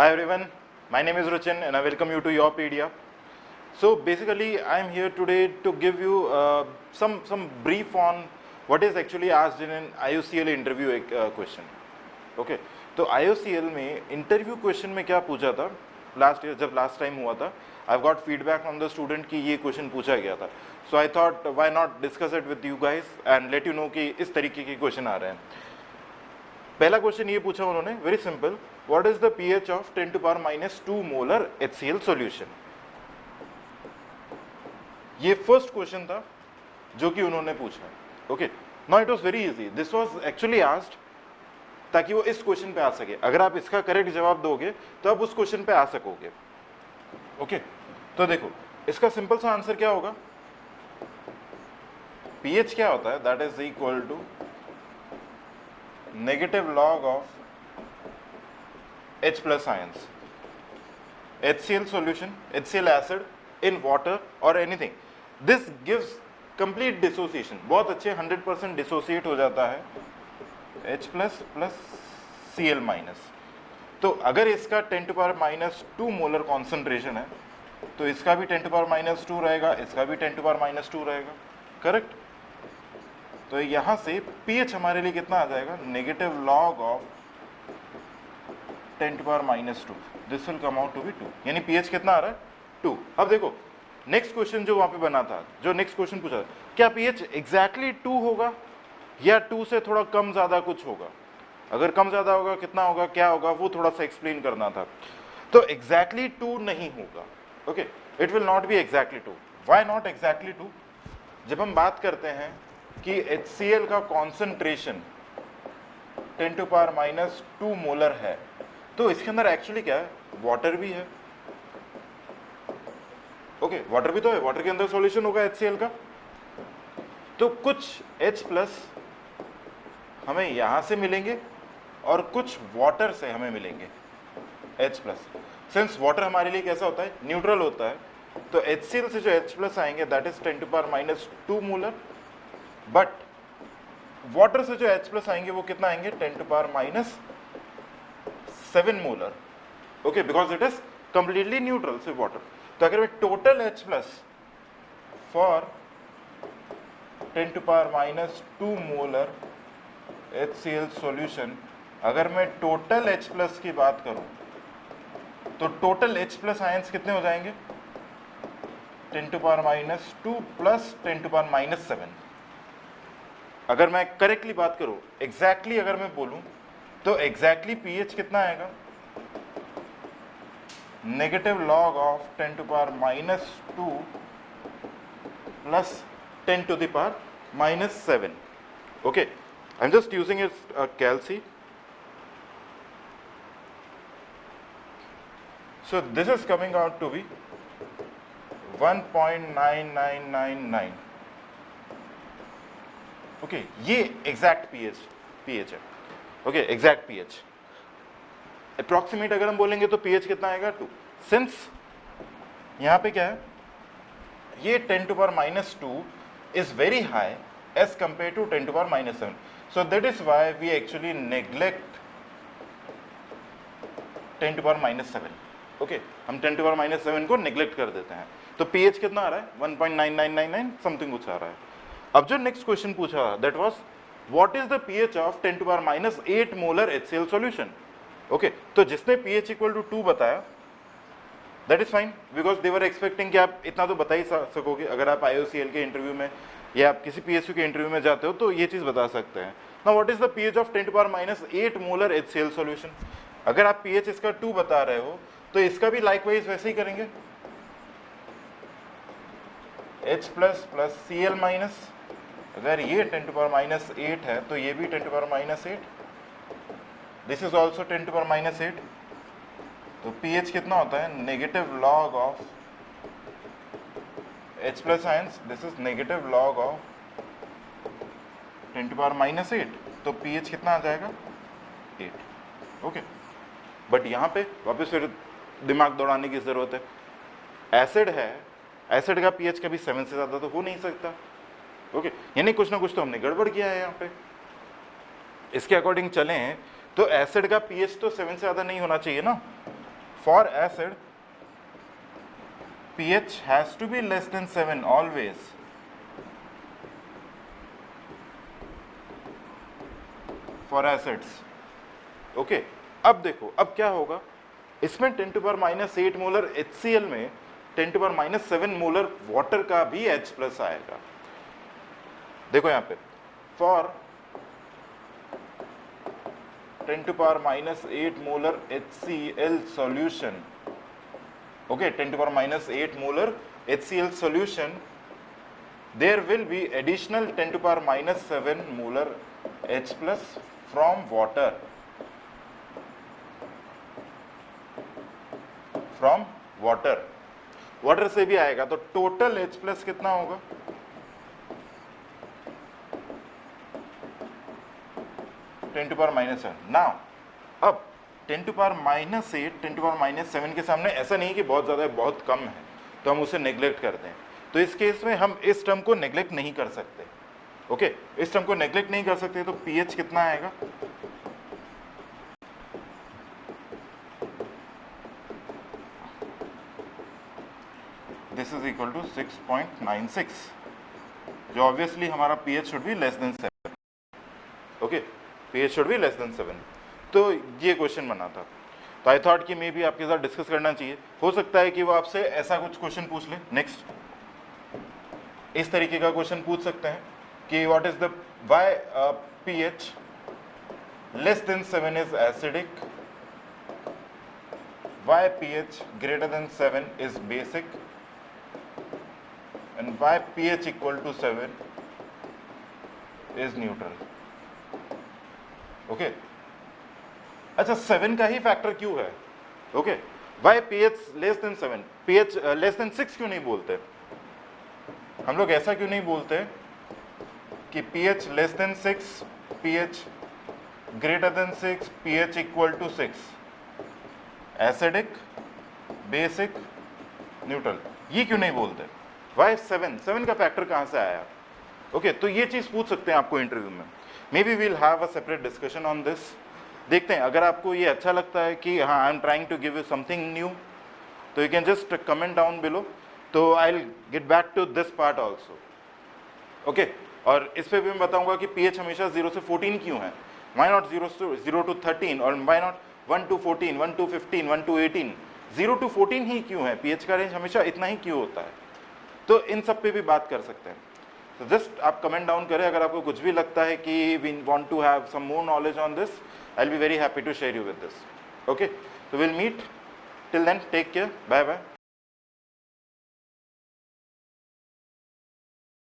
Hi everyone, my name is Ruchin and I welcome you to your PDF. So basically I am here today to give you some brief on what is actually asked in an IOCL interview question. Okay, तो IOCL में interview question में क्या पूछा था last year जब last time हुआ था. I got feedback from the student कि ये क्वेश्चन पूछा गया था. So I thought why not discuss it with you guys and let you know कि इस तरीके के क्वेश्चन आ रहे हैं. पहला क्वेश्चन ये पूछा उन्होंने, very simple, what is the pH of 10 to power -2 molar HCl solution. ये फर्स्ट क्वेश्चन था जो कि उन्होंने पूछा. Okay, now it was very easy. This was actually asked ताकि वो इस क्वेश्चन पे आ सके. अगर आप इसका करेक्ट जवाब दोगे तो आप उस क्वेश्चन पे आ सकोगे. ओके, तो देखो इसका सिंपल सा आंसर क्या होगा. पीएच क्या होता है, that is equal to negative log of H plus ions, HCl solution, HCl acid in water or anything. This gives complete dissociation. बहुत अच्छे 100% dissociate हो जाता है H plus plus Cl minus. तो अगर इसका 10 to power -2 मोलर कॉन्सेंट्रेशन है तो इसका भी 10 to power -2 रहेगा, इसका भी 10 to power -2 रहेगा. करेक्ट. तो यहाँ से pH हमारे लिए कितना आ जाएगा, negative log of 10 to power -2. This will come out to be 2. यानी pH कितना आ रहा है, 2. अब देखो नेक्स्ट क्वेश्चन जो वहाँ पे बना था, जो नेक्स्ट क्वेश्चन पूछा, क्या pH एग्जैक्टली 2 होगा या 2 से थोड़ा कम ज़्यादा कुछ होगा. अगर कम ज़्यादा होगा कितना होगा, क्या होगा, वो थोड़ा सा एक्सप्लेन करना था. तो एग्जैक्टली 2 नहीं होगा. Okay, it will not be exactly 2. Why not exactly 2. जब हम बात करते हैं कि HCl का कॉन्सेंट्रेशन 10 टू पावर -2 मोलर है तो इसके अंदर एक्चुअली क्या है, वाटर भी है. ओके, वाटर भी तो है, वाटर के अंदर सॉल्यूशन होगा HCl का. तो कुछ H प्लस हमें यहां से मिलेंगे और कुछ वाटर से हमें मिलेंगे H प्लस. सिंस वाटर हमारे लिए कैसा होता है, न्यूट्रल होता है, तो HCl से जो H प्लस आएंगे that is 10 to power -2 molar. But water से जो H प्लस आएंगे वो कितना आएंगे, 10 to power -7 molar. Okay, because it is completely neutral से वाटर. तो अगर मैं total H plus for 10 to power -2 molar HCl solution, अगर मैं टोटल H प्लस की बात करूं तो टोटल H प्लस आयंस कितने हो जाएंगे, 10 to power -2 plus 10 to power -7. अगर मैं करेक्टली बात करूं, एग्जैक्टली अगर मैं बोलूं तो एग्जैक्टली pH कितना आएगा, negative log of 10 to power -2 plus 10 to the power -7. Okay, I am just using it calci. So this is coming out to be 1.9999. Okay, ये एग्जैक्ट pH है. Okay, exact pH. अप्रॉक्सीमेट अगर हम बोलेंगे तो pH कितना आएगा, 2. Since यहाँ पे क्या है, ये 10 to power -2 is very high as compare to 10 to power -7. So that is why we actually neglect 10 to power -7. Okay, हम 10 टू पावर -7 को नेग्लेक्ट कर देते हैं. तो pH कितना आ रहा है, 1.9999 समथिंग कुछ आ रहा है. अब जो नेक्स्ट क्वेश्चन पूछा that was what is the pH of 10 to power -8 molar HCl solution. Okay, तो जिसने pH इक्वल टू 2 बताया that is fine, because they were expecting कि आप इतना तो बता ही सकोगे. अगर आप IOCL के इंटरव्यू में या आप किसी PSU के इंटरव्यू में जाते हो तो ये चीज़ बता सकते हैं. Now what is the pH of 10 to power -8 molar HCl solution. अगर आप pH इसका 2 बता रहे हो तो इसका भी लाइकवाइज वैसे ही करेंगे, H plus plus Cl minus. अगर ये 10 टू पावर -8 है तो ये भी 10 to power -8. This is also 10 to power -8. तो pH कितना होता है, negative log of H plus ions, this is negative log of 10 to power -8. तो pH कितना आ जाएगा, 8. ओके, बट यहाँ पे वापस फिर दिमाग दौड़ाने की ज़रूरत है. एसिड है, एसिड का pH कभी 7 से ज़्यादा तो हो नहीं सकता. ओके, यानी कुछ ना कुछ तो हमने गड़बड़ किया है यहाँ पे. इसके अकॉर्डिंग चलें तो एसिड का pH तो 7 से ज़्यादा नहीं होना चाहिए ना. for acid pH has to be less than 7 always. For acids. Okay अब देखो अब क्या होगा, इसमें 10 to power minus 8 molar HCl में 10 to power minus 7 molar water का भी H प्लस आएगा। देखो यहाँ पे for 10 to power minus 8 molar HCl solution, okay, 10 to power minus 8 molar HCl solution, there will be additional 10 to power minus 7 molar H plus from water, from water से भी आएगा, तो टोटल H plus कितना होगा, ten to power minus 7। Now अब 10 to power minus 8 10 to power minus 7 के सामने ऐसा नहीं कि बहुत ज़्यादा है, बहुत कम है तो हम उसे नेग्लेक्ट कर दें, तो इस केस में हम इस टर्म को नेग्लेक्ट नहीं कर सकते। ओके इस टर्म को नेग्लेक्ट नहीं कर सकते, तो पीएच कितना आएगा, दिस इज इक्वल टू 6.96, जो ऑब्वियसली हमारा pH should be less than 7। Okay pH should be less than 7। तो ये क्वेश्चन बना था, तो आई थॉट कि मे बी आपके साथ डिस्कस करना चाहिए। हो सकता है कि वो आपसे ऐसा कुछ क्वेश्चन पूछ ले, नेक्स्ट इस तरीके का क्वेश्चन पूछ सकते हैं कि what is the why pH less than 7 is acidic, why pH greater than 7 is basic, and why pH equal to 7 is neutral. Okay अच्छा 7 का ही फैक्टर क्यों है, okay why pH less than 7, pH less than 6 क्यों नहीं बोलते हम लोग, ऐसा क्यों नहीं बोलते कि pH less than 6, pH greater than 6, pH equal to 6, acidic, basic, neutral, ये क्यों नहीं बोलते, वाई 7 का फैक्टर कहाँ से आया। ओके तो ये चीज़ पूछ सकते हैं आपको इंटरव्यू में, maybe we'll have a separate discussion on this. देखते हैं अगर आपको ये अच्छा लगता है कि हाँ I am trying to give you something new, तो you can just comment down below, तो I will get back to this part also. Okay और इस पे भी मैं बताऊंगा कि pH हमेशा 0 से 14 क्यों है, वाई नॉट 0 to 13 और why not 1 to 14, 1 to 15, 1 to 18, 0 to 14 ही क्यों है, pH का रेंज हमेशा इतना ही क्यों होता है, तो इन सब पे भी बात कर सकते हैं। तो जस्ट आप कमेंट डाउन करें अगर आपको कुछ भी लगता है कि we want to have some more knowledge on this, I will be very happy to share you with this. Okay so we'll meet till then, take care, bye bye।